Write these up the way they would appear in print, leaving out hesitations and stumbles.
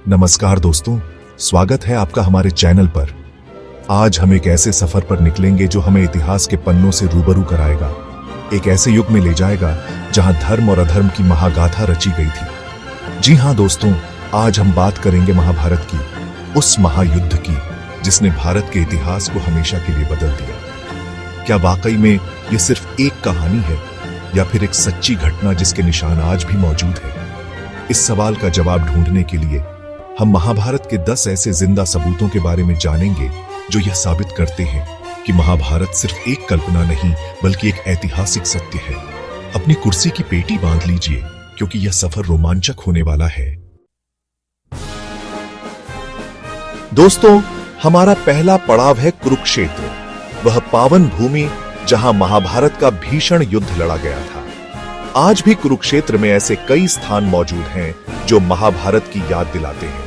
नमस्कार दोस्तों, स्वागत है आपका हमारे चैनल पर। आज हम एक ऐसे सफर पर निकलेंगे जो हमें इतिहास के पन्नों से रूबरू कराएगा, एक ऐसे युग में ले जाएगा जहां धर्म और अधर्म की महागाथा रची गई थी। जी हां दोस्तों, आज हम बात करेंगे महाभारत की, उस महायुद्ध की जिसने भारत के इतिहास को हमेशा के लिए बदल दिया। क्या वाकई में यह सिर्फ एक कहानी है या फिर एक सच्ची घटना जिसके निशान आज भी मौजूद है? इस सवाल का जवाब ढूंढने के लिए हम महाभारत के 10 ऐसे जिंदा सबूतों के बारे में जानेंगे जो यह साबित करते हैं कि महाभारत सिर्फ एक कल्पना नहीं बल्कि एक ऐतिहासिक सत्य है। अपनी कुर्सी की पेटी बांध लीजिए क्योंकि यह सफर रोमांचक होने वाला है। दोस्तों, हमारा पहला पड़ाव है कुरुक्षेत्र, वह पावन भूमि जहां महाभारत का भीषण युद्ध लड़ा गया था। आज भी कुरुक्षेत्र में ऐसे कई स्थान मौजूद हैं जो महाभारत की याद दिलाते हैं।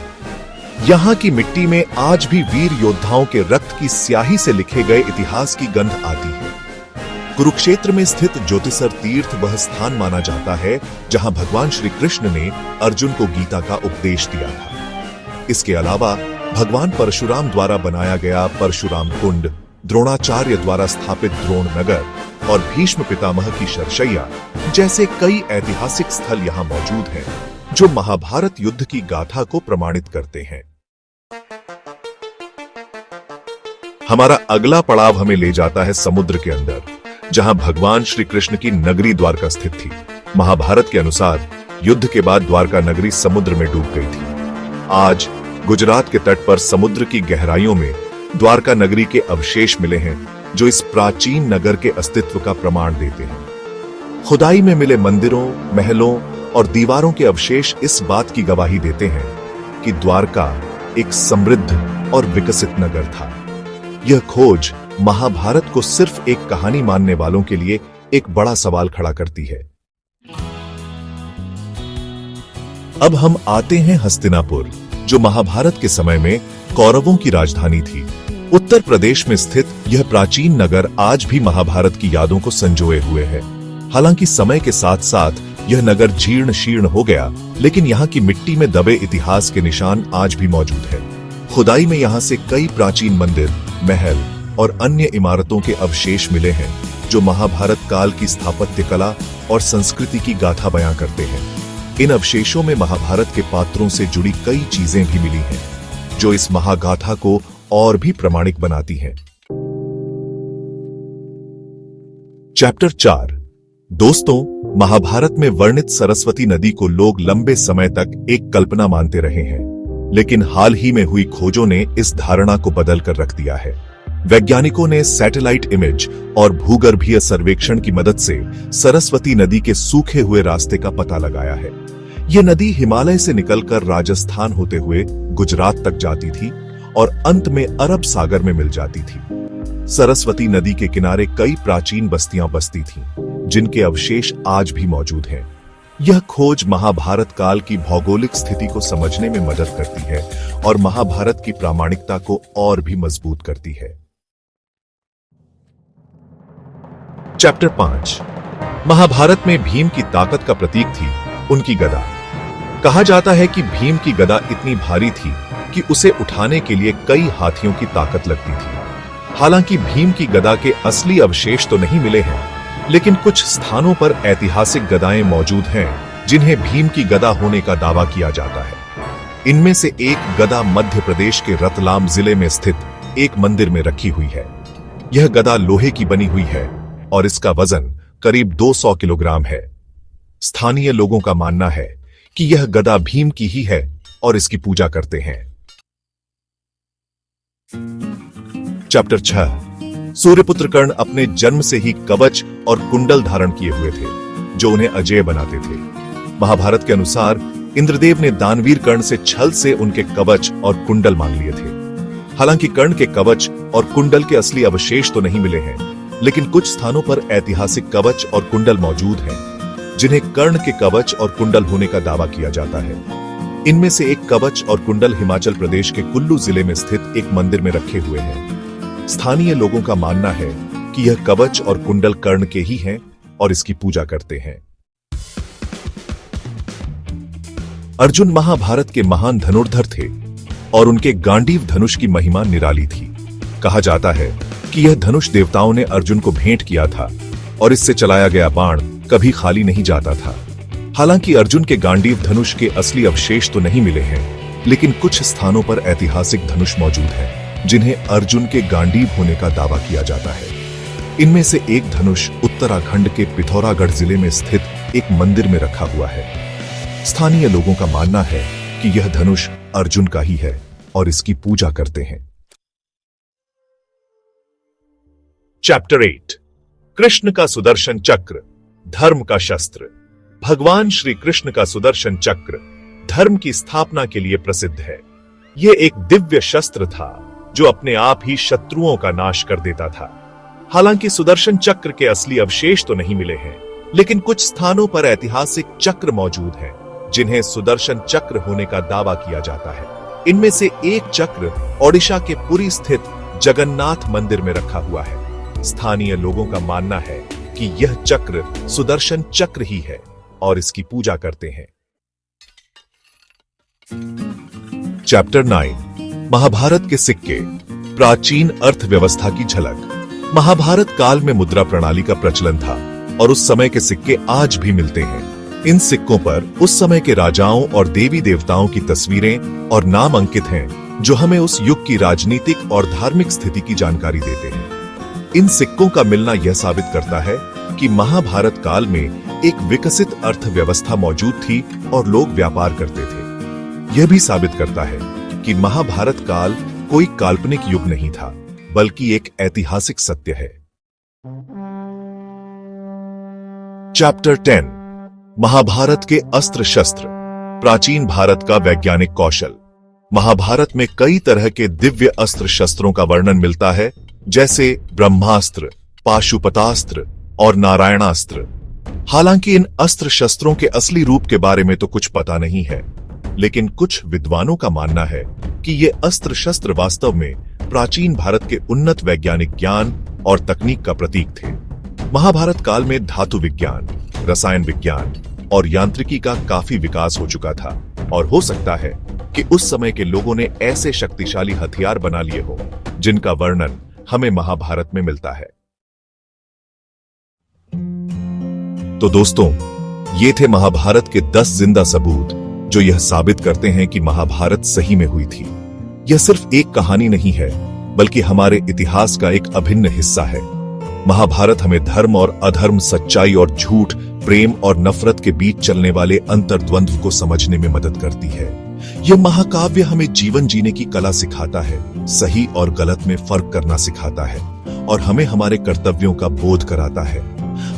यहां की मिट्टी में आज भी वीर योद्धाओं के रक्त की स्याही से लिखे गए इतिहास की गंध आती है। कुरुक्षेत्र में स्थित ज्योतिसर तीर्थ वह स्थान माना जाता है जहां भगवान श्री कृष्ण ने अर्जुन को गीता का उपदेश दिया था। इसके अलावा भगवान परशुराम द्वारा बनाया गया परशुराम कुंड, द्रोणाचार्य द्वारा स्थापित द्रोण नगर और भीष्म पितामह की शरशैया जैसे कई ऐतिहासिक स्थल यहां मौजूद हैं जो महाभारत युद्ध की गाथा को प्रमाणित करते हैं। हमारा अगला पड़ाव हमें ले जाता है समुद्र के अंदर, जहां भगवान श्री कृष्ण की नगरी द्वारका स्थित थी। महाभारत के अनुसार युद्ध के बाद द्वारका नगरी समुद्र में डूब गई थी। आज गुजरात के तट पर समुद्र की गहराइयों में द्वारका नगरी के अवशेष मिले हैं जो इस प्राचीन नगर के अस्तित्व का प्रमाण देते हैं। खुदाई में मिले मंदिरों, महलों और दीवारों के अवशेष इस बात की गवाही देते हैं कि द्वारका एक समृद्ध और विकसित नगर था। यह खोज महाभारत को सिर्फ एक कहानी मानने वालों के लिए एक बड़ा सवाल खड़ा करती है। अब हम आते हैं हस्तिनापुर, जो महाभारत के समय में कौरवों की राजधानी थी। उत्तर प्रदेश में स्थित यह प्राचीन नगर आज भी महाभारत की यादों को संजोए हुए है। हालांकि समय के साथ साथ यह नगर जीर्ण शीर्ण हो गया, लेकिन यहाँ की मिट्टी में दबे इतिहास के निशान आज भी मौजूद है। खुदाई में यहाँ से कई प्राचीन मंदिर, महल और अन्य इमारतों के अवशेष मिले हैं जो महाभारत काल की स्थापत्य कला और संस्कृति की गाथा बयां करते हैं। इन अवशेषों में महाभारत के पात्रों से जुड़ी कई चीजें भी मिली हैं जो इस महागाथा को और भी प्रमाणिक बनाती हैं। चैप्टर 4। दोस्तों, महाभारत में वर्णित सरस्वती नदी को लोग लंबे समय तक एक कल्पना मानते रहे हैं, लेकिन हाल ही में हुई खोजों ने इस धारणा को बदल कर रख दिया है। वैज्ञानिकों ने सैटेलाइट इमेज और भूगर्भीय सर्वेक्षण की मदद से सरस्वती नदी के सूखे हुए रास्ते का पता लगाया है। यह नदी हिमालय से निकलकर राजस्थान होते हुए गुजरात तक जाती थी और अंत में अरब सागर में मिल जाती थी। सरस्वती नदी के किनारे कई प्राचीन बस्तियां बसती थीं, जिनके अवशेष आज भी मौजूद हैं। यह खोज महाभारत काल की भौगोलिक स्थिति को समझने में मदद करती है और महाभारत की प्रामाणिकता को और भी मजबूत करती है। चैप्टर 5। महाभारत में भीम की ताकत का प्रतीक थी उनकी गदा। कहा जाता है कि भीम की गदा इतनी भारी थी कि उसे उठाने के लिए कई हाथियों की ताकत लगती थी। हालांकि भीम की गदा के असली अवशेष तो नहीं मिले हैं, लेकिन कुछ स्थानों पर ऐतिहासिक गदाएं मौजूद हैं जिन्हें भीम की गदा होने का दावा किया जाता है। इनमें से एक गदा मध्य प्रदेश के रतलाम जिले में स्थित एक मंदिर में रखी हुई है। यह गदा लोहे की बनी हुई है और इसका वजन करीब 200 किलोग्राम है। स्थानीय लोगों का मानना है कि यह गदा भीम की ही है और इसकी पूजा करते हैं। चैप्टर 6। सूर्यपुत्र कर्ण अपने जन्म से ही कवच और कुंडल धारण किए हुए थे जो उन्हें अजेय बनाते थे। महाभारत के अनुसार इंद्रदेव ने दानवीर कर्ण से छल से उनके कवच और कुंडल मांग लिए थे। हालांकि कर्ण के कवच और कुंडल के असली अवशेष तो नहीं मिले हैं, लेकिन कुछ स्थानों पर ऐतिहासिक कवच और कुंडल मौजूद हैं जिन्हें कर्ण के कवच और कुंडल होने का दावा किया जाता है। इनमें से एक कवच और कुंडल हिमाचल प्रदेश के कुल्लू जिले में स्थित एक मंदिर में रखे हुए हैं। स्थानीय लोगों का मानना है कि यह कवच और कुंडल कर्ण के ही हैं और इसकी पूजा करते हैं। अर्जुन महाभारत के महान धनुर्धर थे और उनके गांडीव धनुष की महिमा निराली थी। कहा जाता है कि यह धनुष देवताओं ने अर्जुन को भेंट किया था और इससे चलाया गया बाण कभी खाली नहीं जाता था। हालांकि अर्जुन के गांडीव धनुष के असली अवशेष तो नहीं मिले हैं, लेकिन कुछ स्थानों पर ऐतिहासिक धनुष मौजूद हैं, जिन्हें अर्जुन के गांडीव होने का दावा किया जाता है। इनमें से एक धनुष उत्तराखंड के पिथौरागढ़ जिले में स्थित एक मंदिर में रखा हुआ है। स्थानीय लोगों का मानना है कि यह धनुष अर्जुन का ही है और इसकी पूजा करते हैं। चैप्टर 8 कृष्ण का सुदर्शन चक्र, धर्म का शस्त्र। भगवान श्री कृष्ण का सुदर्शन चक्र धर्म की स्थापना के लिए प्रसिद्ध है। यह एक दिव्य शस्त्र था जो अपने आप ही शत्रुओं का नाश कर देता था। हालांकि सुदर्शन चक्र के असली अवशेष तो नहीं मिले हैं, लेकिन कुछ स्थानों पर ऐतिहासिक चक्र मौजूद हैं, जिन्हें सुदर्शन चक्र होने का दावा किया जाता है। इनमें से एक चक्र ओडिशा के पुरी स्थित जगन्नाथ मंदिर में रखा हुआ है। स्थानीय लोगों का मानना है कि यह चक्र सुदर्शन चक्र ही है और इसकी पूजा करते हैं। चैप्टर 9 महाभारत के सिक्के, प्राचीन अर्थव्यवस्था की झलक। महाभारत काल में मुद्रा प्रणाली का प्रचलन था और उस समय के सिक्के आज भी मिलते हैं। इन सिक्कों पर उस समय के राजाओं और देवी देवताओं की तस्वीरें और नाम अंकित हैं, जो हमें उस युग की राजनीतिक और धार्मिक स्थिति की जानकारी देते हैं। इन सिक्कों का मिलना यह साबित करता है कि महाभारत काल में एक विकसित अर्थव्यवस्था मौजूद थी और लोग व्यापार करते थे। यह भी साबित करता है कि महाभारत काल कोई काल्पनिक युग नहीं था, बल्कि एक ऐतिहासिक सत्य है। चैप्टर 10 महाभारत के अस्त्र शस्त्र, प्राचीन भारत का वैज्ञानिक कौशल। महाभारत में कई तरह के दिव्य अस्त्र शस्त्रों का वर्णन मिलता है, जैसे ब्रह्मास्त्र, पाशुपतास्त्र और नारायणास्त्र। हालांकि इन अस्त्र शस्त्रों के असली रूप के बारे में तो कुछ पता नहीं है, लेकिन कुछ विद्वानों का मानना है कि ये अस्त्र शस्त्र वास्तव में प्राचीन भारत के उन्नत वैज्ञानिक ज्ञान और तकनीक का प्रतीक थे। महाभारत काल में धातु विज्ञान, रसायन विज्ञान और यांत्रिकी का काफी विकास हो चुका था और हो सकता है कि उस समय के लोगों ने ऐसे शक्तिशाली हथियार बना लिए हो जिनका वर्णन हमें महाभारत में मिलता है। तो दोस्तों, ये थे महाभारत के 10 जिंदा सबूत जो यह साबित करते हैं कि महाभारत सही में हुई थी। यह सिर्फ एक कहानी नहीं है, बल्कि हमारे इतिहास का एक अभिन्न हिस्सा है। महाभारत हमें धर्म और अधर्म, सच्चाई और झूठ, प्रेम और नफरत के बीच चलने वाले अंतर्द्वंद्व को समझने में मदद करती है। यह महाकाव्य हमें जीवन जीने की कला सिखाता है, सही और गलत में फर्क करना सिखाता है और हमें हमारे कर्तव्यों का बोध कराता है।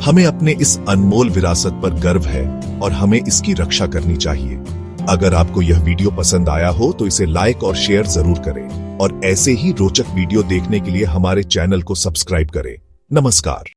हमें अपने इस अनमोल विरासत पर गर्व है और हमें इसकी रक्षा करनी चाहिए। अगर आपको यह वीडियो पसंद आया हो तो इसे लाइक और शेयर जरूर करें और ऐसे ही रोचक वीडियो देखने के लिए हमारे चैनल को सब्सक्राइब करें। नमस्कार।